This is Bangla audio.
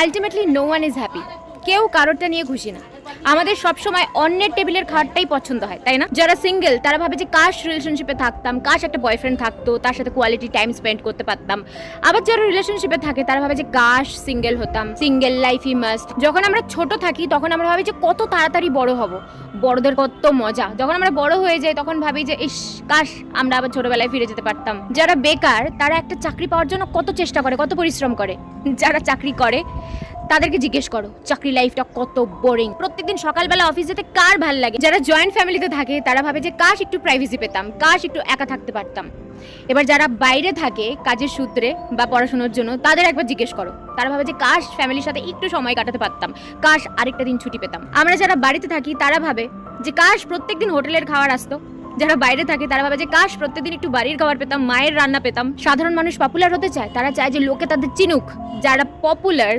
Ultimately no one is happy. কেউ কারোরটা নিয়ে খুশি না। আমাদের সবসময় অন্যের টেবিলের খাবারটাই পছন্দ হয়, তাই না? যারা সিঙ্গেল তারা ভাবে যে কাশ রিলেশনশিপে থাকতাম, কাশ একটা বয়ফ্রেন্ড থাকতো, তার সাথে কোয়ালিটি টাইম স্পেন্ড করতে পারতাম। আবার যারা রিলেশনশিপে থাকে তারা ভাবে যে কাশ সিঙ্গেল হতাম, সিঙ্গেল লাইফই মাস্ট। যখন আমরা ছোট থাকি তখন আমরা ভাবি যে কত তাড়াতাড়ি বড় হব, বড়দের কত মজা। যখন আমরা বড় হয়ে যাই তখন ভাবি যে ইস, কাশ আমরা আবার ছোটবেলায় ফিরে যেতে পারতাম। যারা বেকার তারা একটা চাকরি পাওয়ার জন্য কত চেষ্টা করে, কত পরিশ্রম করে। যারা চাকরি করে তাদেরকে জিজ্ঞেস করো চাকরি লাইফটা কত বোরিং। প্রত্যেকদিন সকালবেলা অফিস যেতে কার ভাল লাগে? যারা জয়েন্ট ফ্যামিলিতে থাকে তারা ভাবে যে কাশ একটু প্রাইভেসি পেতাম, কাশ একটু একা থাকতে পারতাম। এবার যারা বাইরে থাকে কাজের সূত্রে বা পড়াশোনার জন্য তাদের একবার জিজ্ঞেস করো, তারা ভাবে যে কাশ ফ্যামিলির সাথে একটু সময় কাটাতে পারতাম, কাশ আরেকটা দিন ছুটি পেতাম। আমরা যারা বাড়িতে থাকি তারা ভাবে যে কাশ প্রত্যেকদিন হোটেলের খাবার আসতো। যারা বাইরে থাকে তারা ভাবে যে কাশ প্রত্যেকদিন একটু বাড়ির খাবার পেতাম, মায়ের রান্না পেতাম। সাধারণ মানুষ পপুলার হতে চায়, তারা চায় যে লোকে তাদের চিনুক। যারা পপুলার